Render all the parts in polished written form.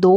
2,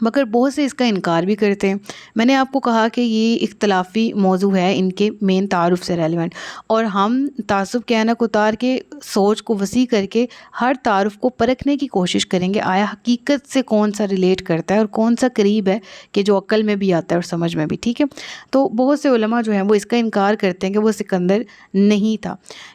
مگر بہت سے اس کا انکار بھی کرتے ہیں۔ میں نے آپ کو کہا کہ یہ اختلافی موضوع ہے ان کے مین تعارف سے ریلیونٹ، اور ہم تعصب کے عینک اتار کے سوچ کو وسیع کر کے ہر تعارف کو پرکھنے کی کوشش کریں گے، آیا حقیقت سے کون سا ریلیٹ کرتا ہے اور کون سا قریب ہے کہ جو عقل میں بھی آتا ہے اور سمجھ میں بھی، ٹھیک ہے۔ تو بہت سے علماء جو ہیں وہ اس کا انکار کرتے ہیں کہ وہ سکندر نہیں تھا۔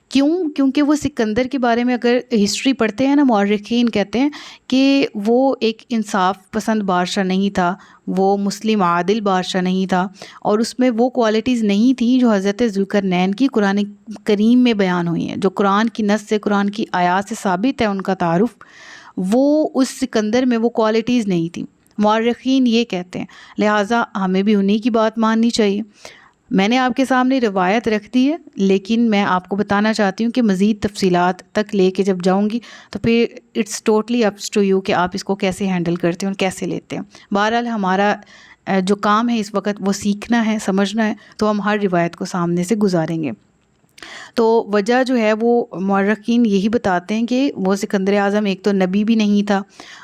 کیونکہ وہ سکندر کے بارے میں اگر ہسٹری پڑھتے ہیں نا، مورخین کہتے ہیں کہ وہ ایک انصاف پسند بادشاہ نہیں تھا، وہ مسلم عادل بادشاہ نہیں تھا، اور اس میں وہ کوالٹیز نہیں تھیں جو حضرت ذوالقرنین کی قرآن کریم میں بیان ہوئی ہیں، جو قرآن کی نص سے، قرآن کی آیات سے ثابت ہے ان کا تعارف، وہ اس سکندر میں وہ کوالٹیز نہیں تھیں۔ مورخین یہ کہتے ہیں، لہٰذا ہمیں بھی انہی کی بات ماننی چاہیے۔ میں نے آپ کے سامنے روایت رکھ دی ہے، لیکن میں آپ کو بتانا چاہتی ہوں کہ مزید تفصیلات تک لے کے جب جاؤں گی تو پھر it's totally up to you کہ آپ اس کو کیسے ہینڈل کرتے ہیں اور کیسے لیتے ہیں۔ بہرحال ہمارا جو کام ہے اس وقت وہ سیکھنا ہے، سمجھنا ہے، تو ہم ہر روایت کو سامنے سے گزاریں گے۔ تو وجہ جو ہے وہ مورخین یہی بتاتے ہیں کہ وہ سکندر اعظم ایک تو نبی بھی نہیں تھا،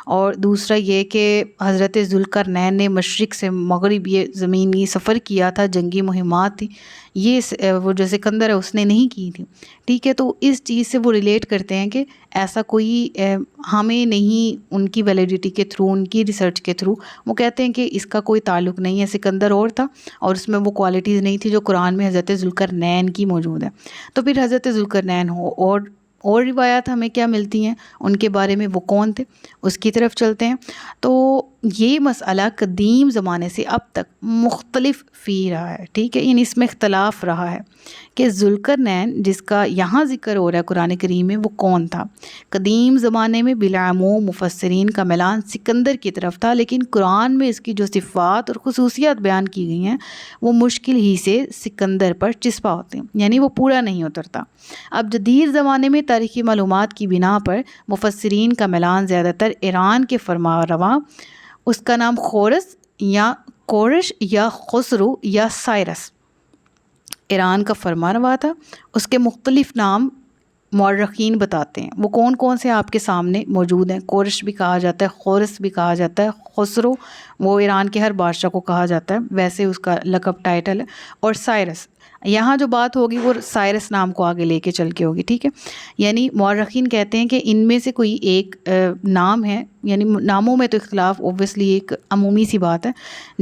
اور دوسرا یہ کہ حضرت ذوالقرنین نے مشرق سے مغرب یہ زمینی سفر کیا تھا، جنگی مہمات تھی، یہ وہ جو سکندر ہے اس نے نہیں کی تھی، ٹھیک ہے۔ تو اس چیز سے وہ ریلیٹ کرتے ہیں کہ ایسا کوئی ہمیں نہیں، ان کی ویلیڈیٹی کے تھرو، ان کی ریسرچ کے تھرو وہ کہتے ہیں کہ اس کا کوئی تعلق نہیں ہے، سکندر اور تھا اور اس میں وہ کوالٹیز نہیں تھی جو قرآن میں حضرت ذوالقرنین کی موجود ہے۔ تو پھر حضرت ذوالقرنین ہو اور روایات ہمیں کیا ملتی ہیں ان کے بارے میں، وہ کون تھے، اس کی طرف چلتے ہیں۔ تو یہ مسئلہ قدیم زمانے سے اب تک مختلف فی رہا ہے، ٹھیک ہے، یعنی اس میں اختلاف رہا ہے کہ ذوالقرنین جس کا یہاں ذکر ہو رہا ہے قرآن کریم میں وہ کون تھا۔ قدیم زمانے میں بالعموم مفسرین کا میلان سکندر کی طرف تھا، لیکن قرآن میں اس کی جو صفات اور خصوصیات بیان کی گئی ہیں وہ مشکل ہی سے سکندر پر چسپا ہوتے ہیں، یعنی وہ پورا نہیں اترتا۔ اب جدید زمانے میں تاریخی معلومات کی بنا پر مفسرین کا میلان زیادہ تر ایران کے فرما رواں، اس کا نام خورس یا کورش یا خسرو یا سائرس، ایران کا فرما روا تھا، اس کے مختلف نام مورخین بتاتے ہیں۔ وہ کون کون سے آپ کے سامنے موجود ہیں؟ کورش بھی کہا جاتا ہے، خورس بھی کہا جاتا ہے، خسرو وہ ایران کے ہر بادشاہ کو کہا جاتا ہے، ویسے اس کا لقب ٹائٹل ہے، اور سائرس یہاں جو بات ہوگی وہ سائرس نام کو آگے لے کے چل کے ہوگی، ٹھیک ہے۔ یعنی مورخین کہتے ہیں کہ ان میں سے کوئی ایک نام ہے، یعنی ناموں میں تو اختلاف اوبویسلی ایک عمومی سی بات ہے۔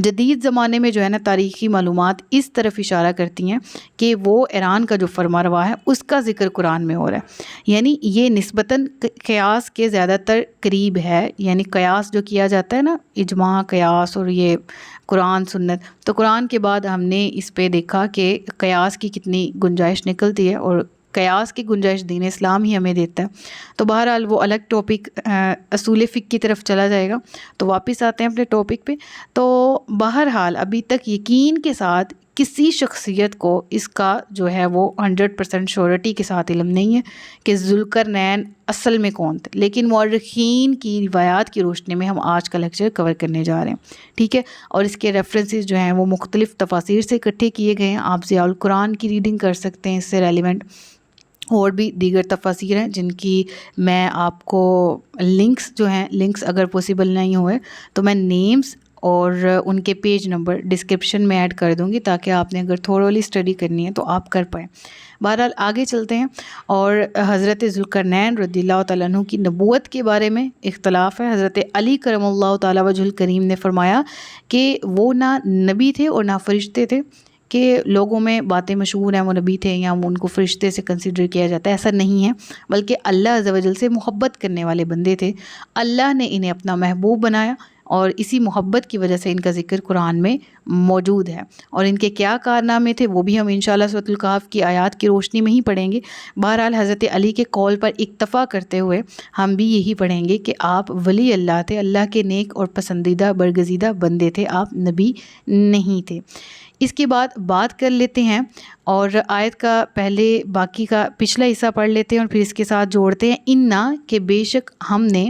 جدید زمانے میں جو ہے نا تاریخی معلومات اس طرف اشارہ کرتی ہیں کہ وہ ایران کا جو فرما روا ہے اس کا ذکر قرآن میں ہو رہا ہے، یعنی یہ نسبتاً قیاس کے زیادہ تر قریب ہے، یعنی قیاس جو کیا جاتا ہے نا، اجماع قیاس اور یہ قرآن سنت، تو قرآن کے بعد ہم نے اس پہ دیکھا کہ قیاس کی کتنی گنجائش نکلتی ہے، اور قیاس کی گنجائش دین اسلام ہی ہمیں دیتا ہے۔ تو بہرحال وہ الگ ٹاپک اصول فقہ کی طرف چلا جائے گا، تو واپس آتے ہیں اپنے ٹاپک پہ۔ تو بہرحال ابھی تک یقین کے ساتھ کسی شخصیت کو اس کا جو ہے وہ 100% شورٹی کے ساتھ علم نہیں ہے کہ ذوالقرنین اصل میں کون تھے، لیکن مورخین کی روایات کی روشنی میں ہم آج کا لیکچر کور کرنے جا رہے ہیں، ٹھیک ہے۔ اور اس کے ریفرنسز جو ہیں وہ مختلف تفاسیر سے اکٹھے کیے گئے ہیں، آپ ضیاء القرآن کی ریڈنگ کر سکتے ہیں اس سے ریلیونٹ، اور بھی دیگر تفاسیر ہیں جن کی میں آپ کو لنکس جو ہیں، لنکس اگر پوسیبل نہیں ہوئے تو میں نیمز اور ان کے پیج نمبر ڈسکرپشن میں ایڈ کر دوں گی، تاکہ آپ نے اگر تھورولی اسٹڈی کرنی ہے تو آپ کر پائیں۔ بہرحال آگے چلتے ہیں، اور حضرت ذوالقرنین رضی اللہ تعالیٰ عنہ کی نبوت کے بارے میں اختلاف ہے۔ حضرت علی کرم اللہ تعالیٰ وجہ الکریم نے فرمایا کہ وہ نہ نبی تھے اور نہ فرشتے تھے، کہ لوگوں میں باتیں مشہور ہیں وہ نبی تھے یا ان کو فرشتے سے کنسیڈر کیا جاتا ہے، ایسا نہیں ہے، بلکہ اللہ عز و جل سے محبت کرنے والے بندے تھے۔ اللہ نے انہیں اپنا محبوب بنایا، اور اسی محبت کی وجہ سے ان کا ذکر قرآن میں موجود ہے، اور ان کے کیا کارنامے تھے وہ بھی ہم انشاءاللہ سورۃ الکہف کی آیات کی روشنی میں ہی پڑھیں گے۔ بہرحال حضرت علی کے قول پر اکتفا کرتے ہوئے ہم بھی یہی پڑھیں گے کہ آپ ولی اللہ تھے، اللہ کے نیک اور پسندیدہ برگزیدہ بندے تھے، آپ نبی نہیں تھے۔ اس کے بعد بات کر لیتے ہیں، اور آیت کا پہلے باقی کا پچھلا حصہ پڑھ لیتے ہیں اور پھر اس کے ساتھ جوڑتے ہیں، انا کہ بے شک ہم نے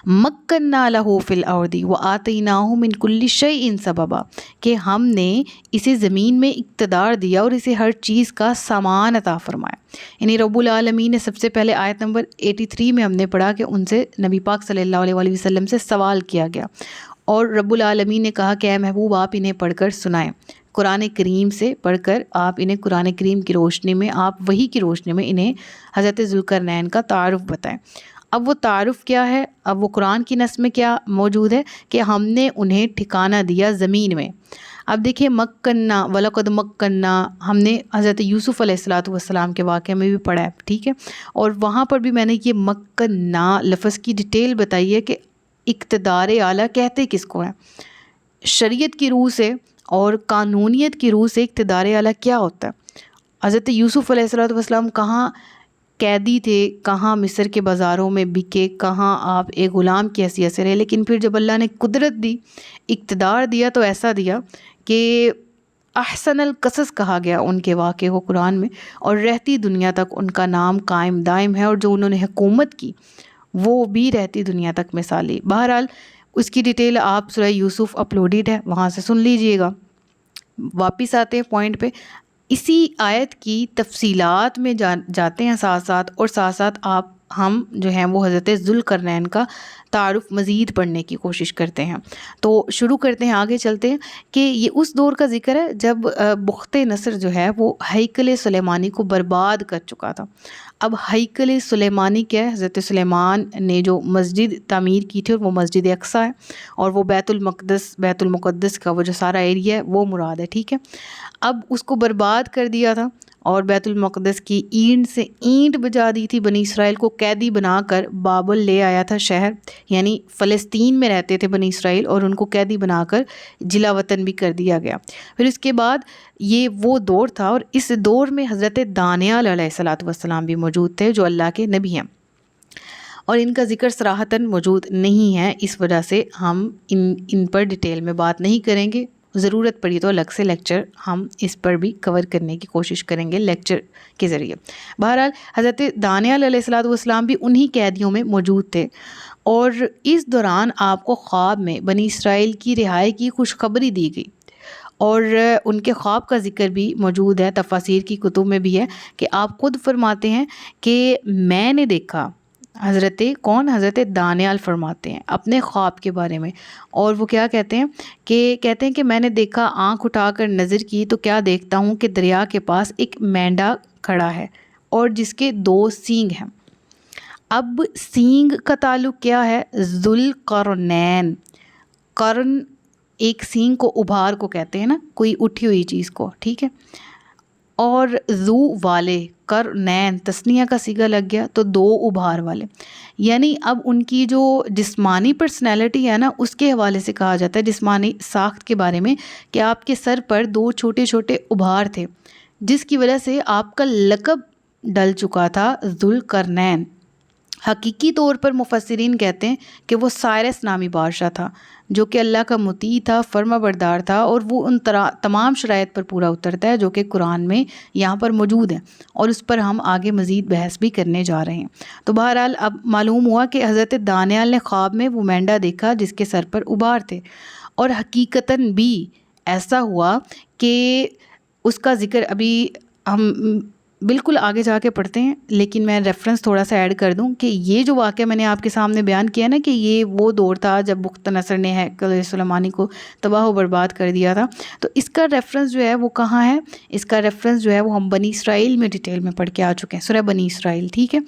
مکنّا لہ فی الارض وآتیناہ من کل شیء سببا، کہ ہم نے اسے زمین میں اقتدار دیا اور اسے ہر چیز کا سامان عطا فرمایا۔ یعنی رب العالمین نے سب سے پہلے آیت نمبر 83 میں ہم نے پڑھا کہ ان سے نبی پاک صلی اللہ علیہ وسلم سے سوال کیا گیا، اور رب العالمین نے کہا کہ اے محبوب آپ انہیں پڑھ کر سنائیں، قرآن کریم سے پڑھ کر آپ انہیں قرآن کریم کی روشنی میں، آپ وحی کی روشنی میں انہیں حضرت ذوالقرنین کا تعارف بتائیں۔ اب وہ تعارف کیا ہے؟ اب وہ قرآن کی نص میں کیا موجود ہے کہ ہم نے انہیں ٹھکانہ دیا زمین میں۔ اب دیکھیں مکنّا وَلَقَدْ مَكَّنَّا، ہم نے حضرت یوسف علیہ الصلوۃ والسلام کے واقعے میں بھی پڑھا ہے، ٹھیک ہے، اور وہاں پر بھی میں نے یہ مکنّا لفظ کی ڈیٹیل بتائی ہے کہ اقتدار اعلیٰ کہتے کس کو ہیں، شریعت کی روح سے اور قانونیت کی روح سے اقتدار اعلیٰ کیا ہوتا ہے۔ حضرت یوسف علیہ الصلوۃ والسلام کہاں قیدی تھے، کہاں مصر کے بازاروں میں بکے، کہاں آپ ایک غلام کی حیثیت سے رہے، لیکن پھر جب اللہ نے قدرت دی، اقتدار دیا، تو ایسا دیا کہ احسن القصص کہا گیا ان کے واقعے کو قرآن میں، اور رہتی دنیا تک ان کا نام قائم دائم ہے، اور جو انہوں نے حکومت کی وہ بھی رہتی دنیا تک مثالی۔ بہرحال اس کی ڈیٹیل آپ سورہ یوسف اپلوڈیڈ ہے، وہاں سے سن لیجئے گا۔ واپس آتے ہیں پوائنٹ پہ، اسی آیت کی تفصیلات میں جاتے ہیں ساتھ ساتھ، اور ساتھ ساتھ ہم جو ہیں وہ حضرت ذوالقرنین کا تعارف مزید پڑھنے کی کوشش کرتے ہیں۔ تو شروع کرتے ہیں، آگے چلتے ہیں کہ یہ اس دور کا ذکر ہے جب بخت نصر جو ہے وہ ہیکل سلیمانی کو برباد کر چکا تھا۔ اب ہیکل سلیمانی کیا ہے؟ حضرت سلیمان نے جو مسجد تعمیر کی تھی، اور وہ مسجد اقصیٰ ہے، اور وہ بیت المقدس کا وہ جو سارا ایریا ہے وہ مراد ہے، ٹھیک ہے۔ اب اس کو برباد کر دیا تھا، اور بیت المقدس کی اینٹ سے اینٹ بجا دی تھی، بنی اسرائیل کو قیدی بنا کر بابل لے آیا تھا شہر، یعنی فلسطین میں رہتے تھے بنی اسرائیل، اور ان کو قیدی بنا کر جلا وطن بھی کر دیا گیا۔ پھر اس کے بعد یہ وہ دور تھا، اور اس دور میں حضرت دانیال علیہ الصلوۃ والسلام بھی موجود تھے جو اللہ کے نبی ہیں، اور ان کا ذکر صراحتاً موجود نہیں ہے، اس وجہ سے ہم ان پر ڈیٹیل میں بات نہیں کریں گے، ضرورت پڑی تو الگ سے لیکچر ہم اس پر بھی کور کرنے کی کوشش کریں گے لیکچر کے ذریعے۔ بہرحال حضرت دانیال علیہ الصلوۃ والسلام بھی انہی قیدیوں میں موجود تھے، اور اس دوران آپ کو خواب میں بنی اسرائیل کی رہائی کی خوشخبری دی گئی، اور ان کے خواب کا ذکر بھی موجود ہے، تفاسیر کی کتب میں بھی ہے کہ آپ خود فرماتے ہیں کہ میں نے دیکھا، حضرت دانیال فرماتے ہیں اپنے خواب کے بارے میں، اور وہ کیا کہتے ہیں کہ میں نے دیکھا، آنکھ اٹھا کر نظر کی تو کیا دیکھتا ہوں کہ دریا کے پاس ایک مینڈا کھڑا ہے، اور جس کے 2 سینگ ہیں۔ اب سینگ کا تعلق کیا ہے؟ ذوالقرنین، قرن ایک سینگ کو ابھار کو کہتے ہیں نا، کوئی اٹھی ہوئی چیز کو، ٹھیک ہے، اور ذو والے، قرنین تثنیہ کا صیغہ لگ گیا تو 2 ابھار والے، یعنی اب ان کی جو جسمانی پرسنالٹی ہے نا، اس کے حوالے سے کہا جاتا ہے، جسمانی ساخت کے بارے میں، کہ آپ کے سر پر 2 چھوٹے چھوٹے ابھار تھے، جس کی وجہ سے آپ کا لقب ڈل چکا تھا ذوالقرنین۔ حقیقی طور پر مفسرین کہتے ہیں کہ وہ سائرس نامی بادشاہ تھا، جو کہ اللہ کا مطیع تھا، فرما بردار تھا، اور وہ ان تمام شرائط پر پورا اترتا ہے جو کہ قرآن میں یہاں پر موجود ہیں، اور اس پر ہم آگے مزید بحث بھی کرنے جا رہے ہیں۔ تو بہرحال اب معلوم ہوا کہ حضرت دانیال نے خواب میں وہ مینڈا دیکھا جس کے سر پر ابھار تھے، اور حقیقتاً بھی ایسا ہوا کہ اس کا ذکر ابھی ہم بالکل آگے جا کے پڑھتے ہیں، لیکن میں ریفرنس تھوڑا سا ایڈ کر دوں کہ یہ جو واقعہ میں نے آپ کے سامنے بیان کیا نا، کہ یہ وہ دور تھا جب بخت نصر نے ہیکل سلیمانی کو تباہ و برباد کر دیا تھا، تو اس کا ریفرنس جو ہے وہ کہاں ہے؟ اس کا ریفرنس جو ہے وہ ہم بنی اسرائیل میں ڈیٹیل میں پڑھ کے آ چکے ہیں، سورہ بنی اسرائیل، ٹھیک ہے،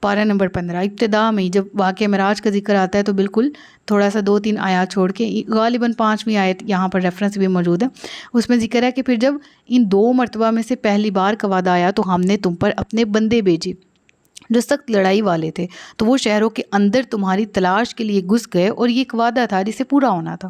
پارہ نمبر 15 ابتدا میں جب واقعہ معراج کا ذکر آتا ہے تو بالکل تھوڑا سا 2-3 آیات چھوڑ کے، غالباً 5ویں آیت یہاں پر ریفرنس بھی موجود ہے، اس میں ذکر ہے کہ پھر جب ان 2 مرتبہ میں سے پہلی بار کا وعدہ آیا تو ہم نے تم پر اپنے بندے بھیجے جو سخت لڑائی والے تھے، تو وہ شہروں کے اندر تمہاری تلاش کے لیے گھس گئے، اور یہ ایک وعدہ تھا جسے پورا ہونا تھا۔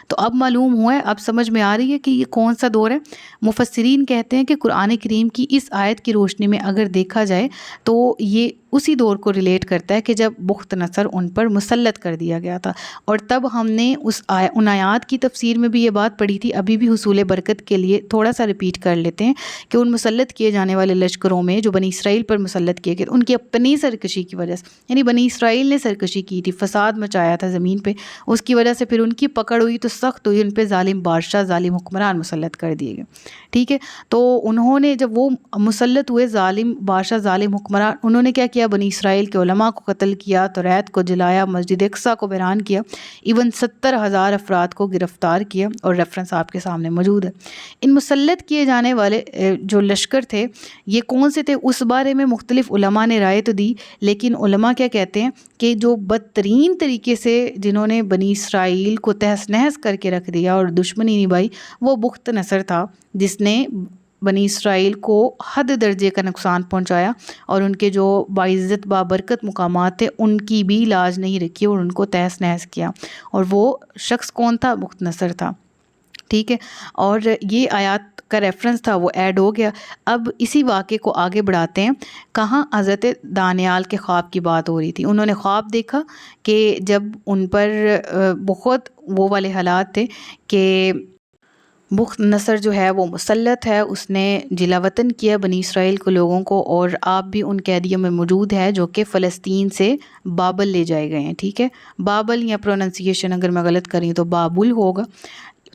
تو اب معلوم ہوا ہے، اب سمجھ میں آ رہی ہے کہ یہ کون سا دور ہے۔ مفسرین کہتے ہیں کہ قرآن کریم کی اس آیت کی روشنی میں اگر دیکھا جائے تو یہ اسی دور کو ریلیٹ کرتا ہے کہ جب بخت نصر ان پر مسلط کر دیا گیا تھا، اور تب ہم نے ان آیات کی تفسیر میں بھی یہ بات پڑھی تھی، ابھی بھی حصول برکت کے لیے تھوڑا سا ریپیٹ کر لیتے ہیں کہ ان مسلط کیے جانے والے لشکروں میں جو بنی اسرائیل پر مسلط کیے گئے، ان کی اپنی سرکشی کی وجہ سے، یعنی بنی اسرائیل نے سرکشی کی تھی، فساد مچایا تھا زمین پہ، اس کی وجہ سے پھر ان کی پکڑ ہوئی تو سخت ہوئی، ان پہ ظالم بادشاہ، ظالم حکمران مسلط کر دیے گئے، ٹھیک ہے۔ تو انہوں نے جب وہ مسلط ہوئے ظالم بادشاہ، ظالم حکمران، انہوں نے کیا کیا؟ کیا, بنی اسرائیل کے علماء کو قتل کیا, توریت کو جلایا, مسجد اقصیٰ کو ویران کیا, ایون 70,000 افراد کو گرفتار کیا, اور ریفرنس آپ کے سامنے موجود ہے. ان مسلط کیے جانے والے جو لشکر تھے یہ کون سے تھے, اس بارے میں مختلف علماء نے رائے تو دی, لیکن علماء کیا کہتے ہیں کہ جو بدترین طریقے سے جنہوں نے بنی اسرائیل کو تہس نہس کر کے رکھ دیا اور دشمنی نبھائی وہ بخت نصر تھا, جس نے بنی اسرائیل کو حد درجے کا نقصان پہنچایا اور ان کے جو باعزت بابرکت مقامات تھے ان کی بھی لاج نہیں رکھی اور ان کو تہس نہس کیا. اور وہ شخص کون تھا؟ بخت نصر تھا. ٹھیک ہے, اور یہ آیات کا ریفرنس تھا وہ ایڈ ہو گیا. اب اسی واقعے کو آگے بڑھاتے ہیں. کہاں حضرت دانیال کے خواب کی بات ہو رہی تھی. انہوں نے خواب دیکھا کہ جب ان پر بہت وہ والے حالات تھے کہ بخت نصر جو ہے وہ مسلط ہے, اس نے جلا وطن کیا بنی اسرائیل کو لوگوں کو, اور آپ بھی ان قیدیوں میں موجود ہے جو کہ فلسطین سے بابل لے جائے گئے ہیں. ٹھیک ہے, بابل یا پروننسیشن اگر میں غلط کری تو بابل ہوگا.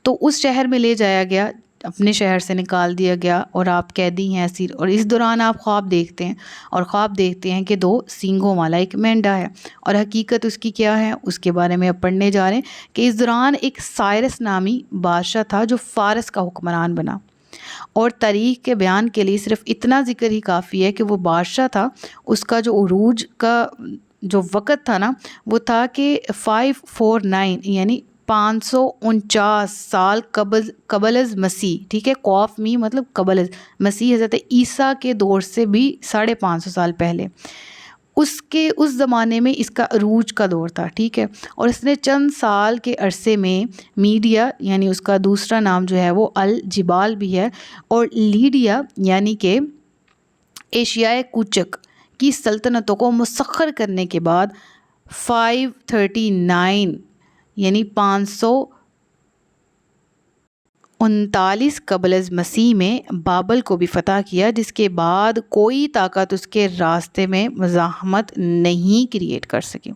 تو اس شہر میں لے جایا گیا, اپنے شہر سے نکال دیا گیا اور آپ قیدی ہیں, اسیر. اور اس دوران آپ خواب دیکھتے ہیں اور خواب دیکھتے ہیں کہ 2 سینگوں والا ایک مینڈا ہے, اور حقیقت اس کی کیا ہے اس کے بارے میں اب پڑھنے جا رہے ہیں کہ اس دوران ایک سائرس نامی بادشاہ تھا جو فارس کا حکمران بنا. اور تاریخ کے بیان کے لیے صرف اتنا ذکر ہی کافی ہے کہ وہ بادشاہ تھا, اس کا جو عروج کا جو وقت تھا نا وہ تھا کہ 549 یعنی 549 سال قبل از مسیح. ٹھیک ہے, قوف می مطلب قبل از مسیح, حضرت عیسیٰ کے دور سے بھی 550 سال پہلے. اس زمانے میں اس کا عروج کا دور تھا. ٹھیک ہے, اور اس نے چند سال کے عرصے میں میڈیا یعنی اس کا دوسرا نام جو ہے وہ الجبال بھی ہے, اور لیڈیا یعنی کہ ایشیائے کوچک کی سلطنتوں کو مسخر کرنے کے بعد 539 یعنی 539 قبل از مسیح میں بابل کو بھی فتح کیا, جس کے بعد کوئی طاقت اس کے راستے میں مزاحمت نہیں کریٹ کر سکی.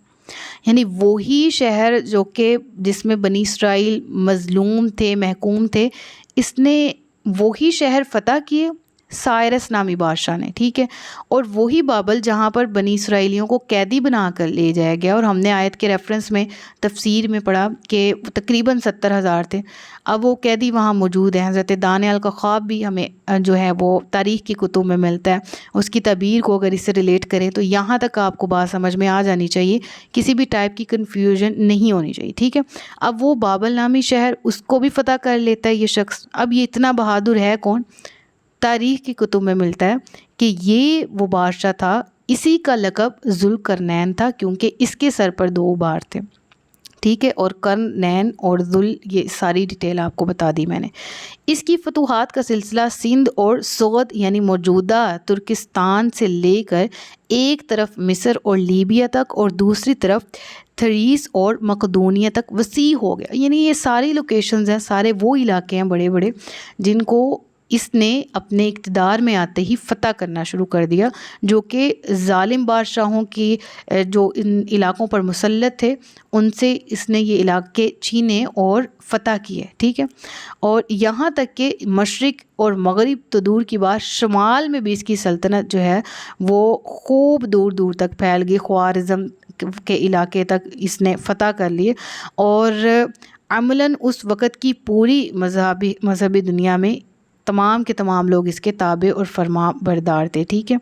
یعنی وہی شہر جو کہ جس میں بنی اسرائیل مظلوم تھے, محکوم تھے, اس نے وہی شہر فتح کیے سائرس نامی بادشاہ نے. ٹھیک ہے, اور وہی بابل جہاں پر بنی اسرائیلیوں کو قیدی بنا کر لے جایا گیا, اور ہم نے آیت کے ریفرنس میں تفسیر میں پڑھا کہ تقریباً 70,000 تھے. اب وہ قیدی وہاں موجود ہیں. حضرت دانیال کا خواب بھی ہمیں جو ہے وہ تاریخ کی کتب میں ملتا ہے. اس کی تعبیر کو اگر اس سے ریلیٹ کریں تو یہاں تک آپ کو بات سمجھ میں آ جانی چاہیے, کسی بھی ٹائپ کی کنفیوژن نہیں ہونی چاہیے. ٹھیک ہے, اب وہ بابل نامی شہر اس کو بھی فتح کر لیتا ہے یہ شخص. اب یہ اتنا بہادر ہے کون؟ تاریخ کی کتب میں ملتا ہے کہ یہ وہ بادشاہ تھا, اسی کا لقب ذوالقرنین تھا کیونکہ اس کے سر پر 2 بار تھے. ٹھیک ہے, اور قرنین اور ذل یہ ساری ڈیٹیل آپ کو بتا دی میں نے. اس کی فتوحات کا سلسلہ سندھ اور سغد یعنی موجودہ ترکستان سے لے کر ایک طرف مصر اور لیبیا تک اور دوسری طرف تھریس اور مقدونیہ تک وسیع ہو گیا. یعنی یہ ساری لوکیشنز ہیں, سارے وہ علاقے ہیں بڑے بڑے جن کو اس نے اپنے اقتدار میں آتے ہی فتح کرنا شروع کر دیا, جو کہ ظالم بادشاہوں کی جو ان علاقوں پر مسلط تھے ان سے اس نے یہ علاقے چھینے اور فتح کیے. ٹھیک ہے, اور یہاں تک کہ مشرق اور مغرب تو دور کی بات, شمال میں بھی اس کی سلطنت جو ہے وہ خوب دور دور تک پھیل گئی. خوارزم کے علاقے تک اس نے فتح کر لیے, اور عملاً اس وقت کی پوری مذہبی دنیا میں تمام کے تمام لوگ اس کے تابع اور فرما بردار تھے. ٹھیک ہے,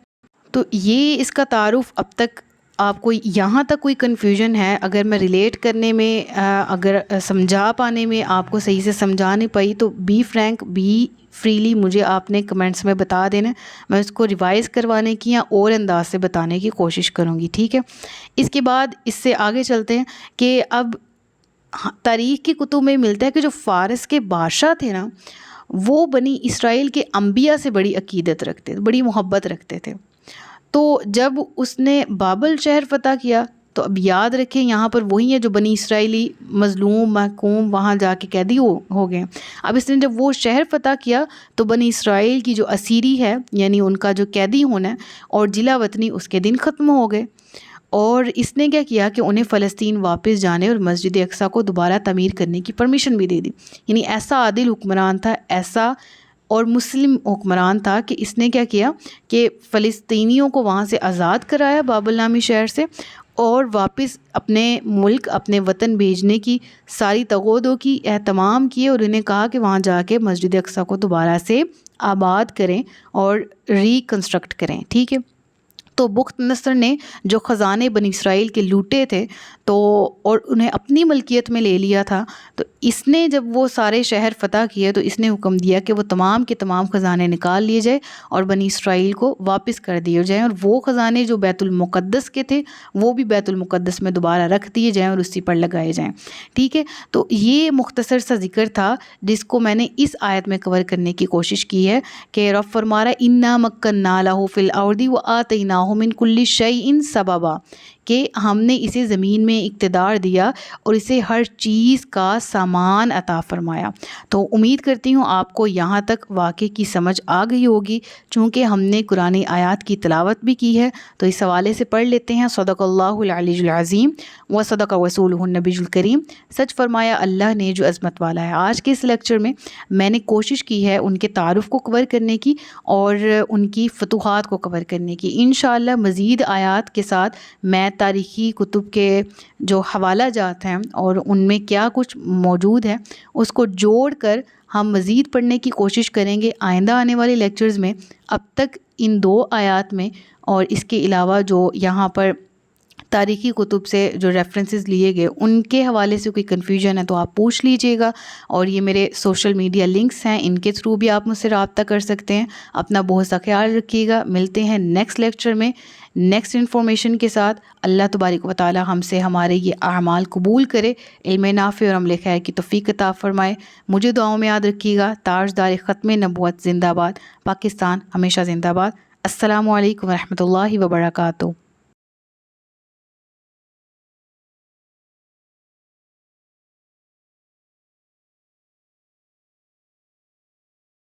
تو یہ اس کا تعارف. اب تک آپ کو یہاں تک کوئی کنفیوژن ہے؟ اگر میں ریلیٹ کرنے میں اگر سمجھا پانے میں آپ کو صحیح سے سمجھا نہیں پائی تو بی فرینک بی فریلی مجھے آپ نے کمنٹس میں بتا دینا, میں اس کو ریوائز کروانے کی یا اور انداز سے بتانے کی کوشش کروں گی. ٹھیک ہے, اس کے بعد اس سے آگے چلتے ہیں کہ اب تاریخ کی کتب میں ملتا ہے کہ جو فارس کے بادشاہ تھے نا وہ بنی اسرائیل کے انبیاء سے بڑی عقیدت رکھتے تھے, بڑی محبت رکھتے تھے. تو جب اس نے بابل شہر فتح کیا تو اب یاد رکھیں یہاں پر وہی ہیں جو بنی اسرائیلی مظلوم محکوم وہاں جا کے قیدی ہو گئے. اب اس نے جب وہ شہر فتح کیا تو بنی اسرائیل کی جو اسیری ہے یعنی ان کا جو قیدی ہونا ہے اور جلا وطنی اس کے دن ختم ہو گئے. اور اس نے کیا کیا کہ انہیں فلسطین واپس جانے اور مسجد اقصیٰ کو دوبارہ تعمیر کرنے کی پرمیشن بھی دے دی. یعنی ایسا عادل حکمران تھا, ایسا اور مسلم حکمران تھا کہ اس نے کیا کیا کہ فلسطینیوں کو وہاں سے آزاد کرایا بابل نامی شہر سے، اور واپس اپنے ملک اپنے وطن بھیجنے کی ساری تغودوں کی اہتمام کیے، اور انہیں کہا کہ وہاں جا کے مسجد اقصیٰ کو دوبارہ سے آباد کریں اور ریکنسٹرکٹ کریں، ٹھیک ہے۔ تو بخت نصر نے جو خزانے بنی اسرائیل کے لوٹے تھے تو اور انہیں اپنی ملکیت میں لے لیا تھا، تو اس نے جب وہ سارے شہر فتح کیے تو اس نے حکم دیا کہ وہ تمام کے تمام خزانے نکال لیے جائے اور بنی اسرائیل کو واپس کر دیے جائیں، اور وہ خزانے جو بیت المقدس کے تھے وہ بھی بیت المقدس میں دوبارہ رکھ دیے جائیں اور اسی پر لگائے جائیں، ٹھیک ہے۔ تو یہ مختصر سا ذکر تھا جس کو میں نے اس آیت میں کور کرنے کی کوشش کی ہے کہ رب فرما رہا ہے انا مکننا لہ فی الارض وآتیناہ من کل شیء سببا، کہ ہم نے اسے زمین میں اقتدار دیا اور اسے ہر چیز کا سامان عطا فرمایا۔ تو امید کرتی ہوں آپ کو یہاں تک واقعے کی سمجھ آ گئی ہوگی، چونکہ ہم نے قرآن آیات کی تلاوت بھی کی ہے تو اس حوالے سے پڑھ لیتے ہیں۔ صدق اللہ العلی العظیم و صدق رسولہ النبی الکریم، سچ فرمایا اللہ نے جو عظمت والا ہے۔ آج کے اس لیکچر میں نے کوشش کی ہے ان کے تعارف کو کور کرنے کی اور ان کی فتوحات کو کور کرنے کی۔ انشاءاللہ مزید آیات کے ساتھ میں تاریخی کتب کے جو حوالہ جات ہیں اور ان میں کیا کچھ موجود ہے اس کو جوڑ کر ہم مزید پڑھنے کی کوشش کریں گے آئندہ آنے والے لیکچرز میں۔ اب تک ان 2 آیات میں اور اس کے علاوہ جو یہاں پر تاریخی کتب سے جو ریفرنسز لیے گئے ان کے حوالے سے کوئی کنفیوژن ہے تو آپ پوچھ لیجئے گا، اور یہ میرے سوشل میڈیا لنکس ہیں، ان کے تھرو بھی آپ مجھ سے رابطہ کر سکتے ہیں۔ اپنا بہت سا خیال رکھیے گا، ملتے ہیں نیکسٹ لیکچر میں نیکسٹ انفارمیشن کے ساتھ۔ اللہ تبارک و تعالی ہم سے ہمارے یہ اعمال قبول کرے، علم نافع اور عمل خیر کی توفیق عطا فرمائے۔ مجھے دعاؤں میں یاد رکھیے گا۔ تاجدار ختم نبوت زندہ باد، پاکستان ہمیشہ زندہ باد۔ السلام علیکم ورحمۃ اللہ وبرکاتہ۔